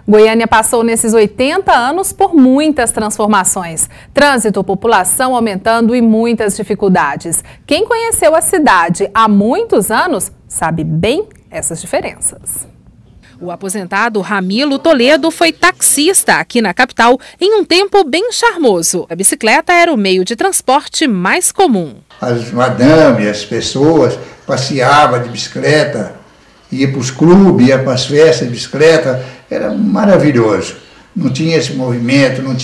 Goiânia passou nesses 80 anos por muitas transformações. Trânsito, população aumentando e muitas dificuldades. Quem conheceu a cidade há muitos anos sabe bem essas diferenças. O aposentado Ramilo Toledo foi taxista aqui na capital em um tempo bem charmoso. A bicicleta era o meio de transporte mais comum. As madames, as pessoas passeavam de bicicleta, ia para os clubes, ia para as festas de bicicleta, era maravilhoso. Não tinha esse movimento, não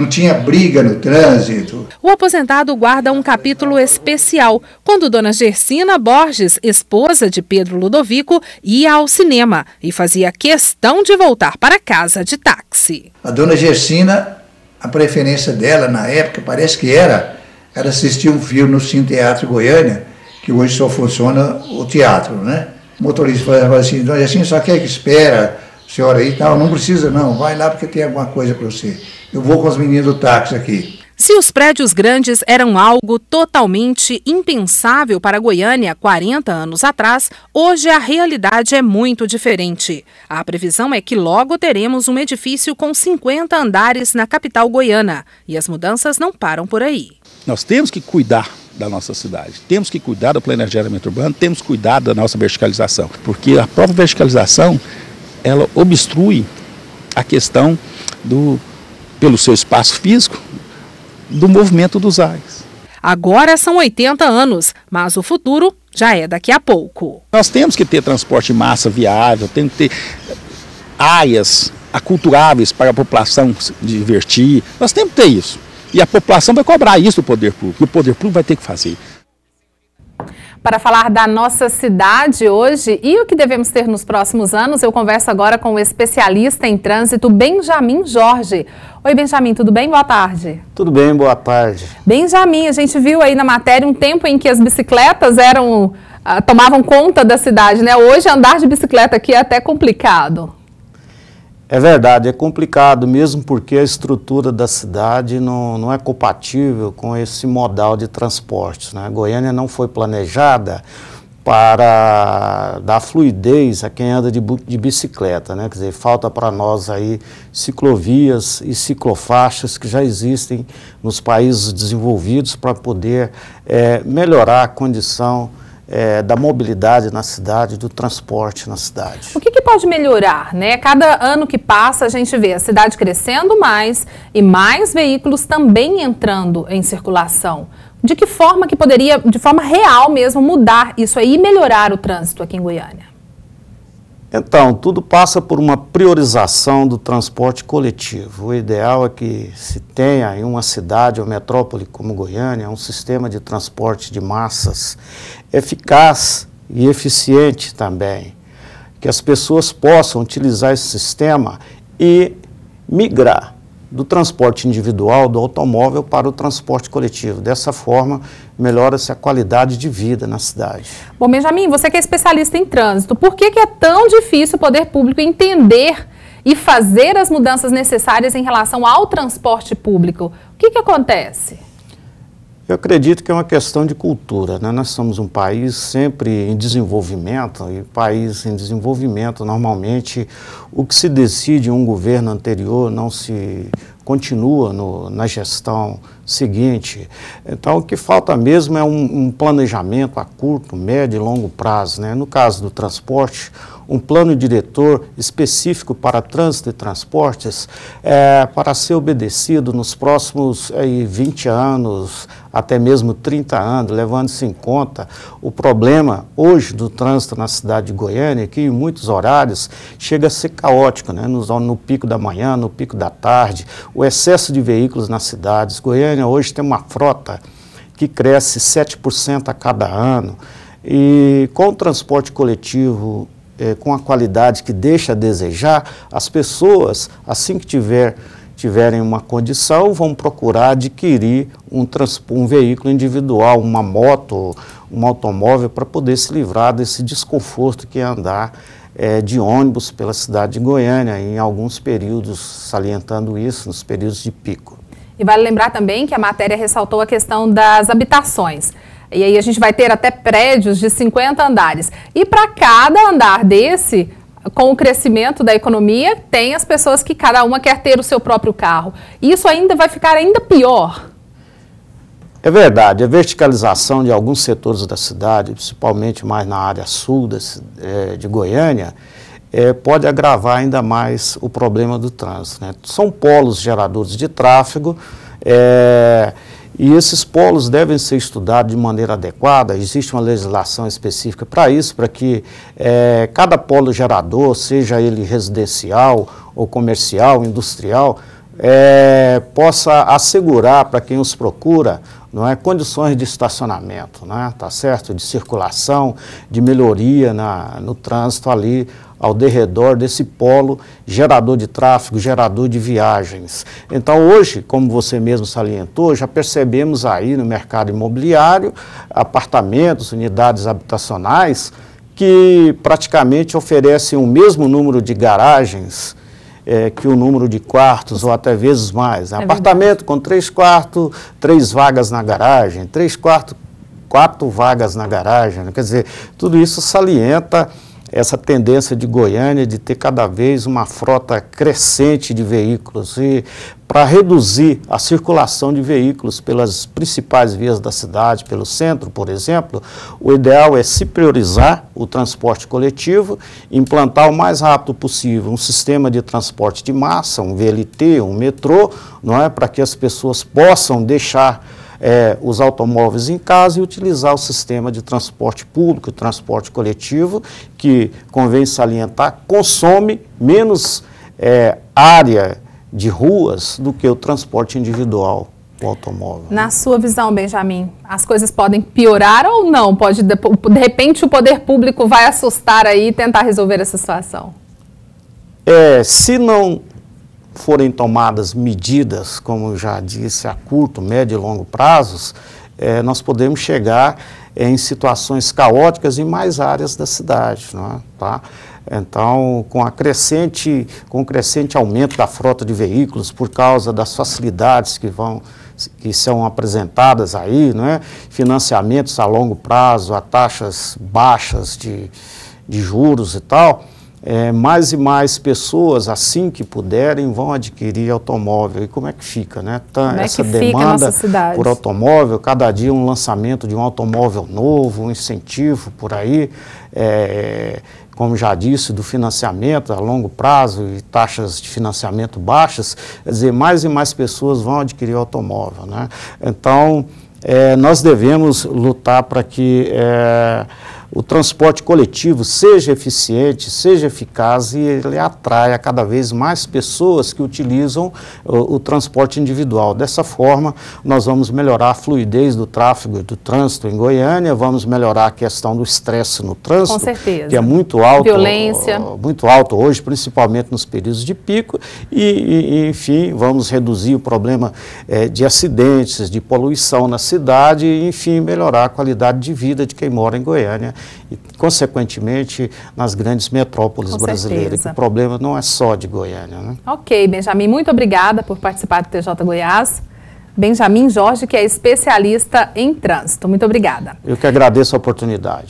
tinha briga no trânsito. O aposentado guarda um capítulo especial, quando dona Gersina Borges, esposa de Pedro Ludovico, ia ao cinema e fazia questão de voltar para casa de táxi. A dona Gersina, a preferência dela na época, parece que era assistir um filme no Cine Teatro Goiânia, que hoje só funciona o teatro, né? O motorista falava assim, dona Gersina, só quer que espera, senhora aí, não precisa não, vai lá porque tem alguma coisa para você. Eu vou com os meninos do táxi aqui. Se os prédios grandes eram algo totalmente impensável para Goiânia 40 anos atrás, hoje a realidade é muito diferente. A previsão é que logo teremos um edifício com 50 andares na capital goiana. E as mudanças não param por aí. Nós temos que cuidar da nossa cidade, temos que cuidar do planejamento urbano, temos que cuidar da nossa verticalização, porque a própria verticalização ela obstrui a questão pelo seu espaço físico, do movimento dos ares. Agora são 80 anos, mas o futuro já é daqui a pouco. Nós temos que ter transporte de massa viável, temos que ter áreas aculturáveis para a população se divertir, nós temos que ter isso. E a população vai cobrar isso do poder público, e o poder público vai ter que fazer. Para falar da nossa cidade hoje e o que devemos ter nos próximos anos, eu converso agora com o especialista em trânsito, Benjamin Jorge. Oi, Benjamin, tudo bem? Boa tarde. Tudo bem, boa tarde. Benjamin, a gente viu aí na matéria um tempo em que as bicicletas tomavam conta da cidade, né? Hoje andar de bicicleta aqui é até complicado. É verdade, é complicado mesmo porque a estrutura da cidade não é compatível com esse modal de transportes, né? Goiânia não foi planejada para dar fluidez a quem anda de bicicleta, né? Quer dizer, falta para nós aí ciclovias e ciclofaixas que já existem nos países desenvolvidos para poder melhorar a condição da mobilidade na cidade, do transporte na cidade. O que pode melhorar, né? Cada ano que passa a gente vê a cidade crescendo mais e mais veículos também entrando em circulação. De que forma que poderia, de forma real mesmo, mudar isso aí e melhorar o trânsito aqui em Goiânia? Então, tudo passa por uma priorização do transporte coletivo. O ideal é que se tenha em uma cidade ou metrópole como Goiânia um sistema de transporte de massas eficaz e eficiente também. Que as pessoas possam utilizar esse sistema e migrar do transporte individual, do automóvel, para o transporte coletivo. Dessa forma, melhora-se a qualidade de vida na cidade. Bom, Benjamin, você que é especialista em trânsito, por que é tão difícil o poder público entender e fazer as mudanças necessárias em relação ao transporte público? O que acontece? Eu acredito que é uma questão de cultura, né? Nós somos um país sempre em desenvolvimento, e país em desenvolvimento, normalmente, o que se decide em um governo anterior não se continua na gestão seguinte. Então, o que falta mesmo é um planejamento a curto, médio e longo prazo, né? No caso do transporte, um plano diretor específico para trânsito e transportes para ser obedecido nos próximos 20 anos, até mesmo 30 anos, levando-se em conta o problema hoje do trânsito na cidade de Goiânia, que em muitos horários chega a ser caótico, né? No pico da manhã, no pico da tarde, o excesso de veículos nas cidades. Goiânia hoje tem uma frota que cresce 7% a cada ano, e com o transporte coletivo com a qualidade que deixa a desejar, as pessoas, assim que tiverem uma condição, vão procurar adquirir um veículo individual, uma moto, um automóvel, para poder se livrar desse desconforto que é andar de ônibus pela cidade de Goiânia, em alguns períodos, salientando isso, nos períodos de pico. E vale lembrar também que a matéria ressaltou a questão das habitações. E aí a gente vai ter até prédios de 50 andares. E para cada andar desse, com o crescimento da economia, tem as pessoas que cada uma quer ter o seu próprio carro. Isso ainda vai ficar ainda pior. É verdade, a verticalização de alguns setores da cidade, principalmente mais na área sul de Goiânia, pode agravar ainda mais o problema do trânsito, né? São polos geradores de tráfego, e esses polos devem ser estudados de maneira adequada. Existe uma legislação específica para isso, para que cada polo gerador, seja ele residencial ou comercial, industrial, possa assegurar para quem os procura, não é, condições de estacionamento, né, tá certo? De circulação, de melhoria no trânsito ali ao derredor desse polo gerador de tráfego, gerador de viagens. Então hoje, como você mesmo salientou, já percebemos aí no mercado imobiliário apartamentos, unidades habitacionais que praticamente oferecem o mesmo número de garagens que o número de quartos, ou até vezes mais. Apartamento com 3 quartos, 3 vagas na garagem, 3 quartos, 4 vagas na garagem. Quer dizer, tudo isso salienta essa tendência de Goiânia de ter cada vez uma frota crescente de veículos. E para reduzir a circulação de veículos pelas principais vias da cidade, pelo centro, por exemplo, o ideal é se priorizar o transporte coletivo, implantar o mais rápido possível um sistema de transporte de massa, um VLT, um metrô, não é, para que as pessoas possam deixar os automóveis em casa e utilizar o sistema de transporte público, transporte coletivo, que, convém salientar, consome menos área de ruas do que o transporte individual, o automóvel. Na sua visão, Benjamin, as coisas podem piorar ou não? De repente o poder público vai assustar aí e tentar resolver essa situação? Se não forem tomadas medidas, como já disse, a curto, médio e longo prazos, nós podemos chegar em situações caóticas em mais áreas da cidade, não é? Tá? Então, com o crescente aumento da frota de veículos por causa das facilidades que são apresentadas aí, não é? Financiamentos a longo prazo, a taxas baixas de juros e tal, mais e mais pessoas, assim que puderem, vão adquirir automóvel. E como é que fica, né? Essa demanda por automóvel, cada dia um lançamento de um automóvel novo, um incentivo por aí, como já disse, do financiamento a longo prazo e taxas de financiamento baixas, quer dizer, mais e mais pessoas vão adquirir automóvel, né? Então, nós devemos lutar para que o transporte coletivo seja eficiente, seja eficaz e ele atraia cada vez mais pessoas que utilizam o transporte individual. Dessa forma, nós vamos melhorar a fluidez do tráfego e do trânsito em Goiânia, vamos melhorar a questão do estresse no trânsito, com certeza, que é muito alto, violência, muito alto hoje, principalmente nos períodos de pico, e enfim, vamos reduzir o problema de acidentes, de poluição na cidade e, enfim, melhorar a qualidade de vida de quem mora em Goiânia e, consequentemente, nas grandes metrópoles brasileiras. O problema não é só de Goiânia, né? Ok, Benjamin, muito obrigada por participar do TJ Goiás. Benjamin Jorge, que é especialista em trânsito. Muito obrigada. Eu que agradeço a oportunidade.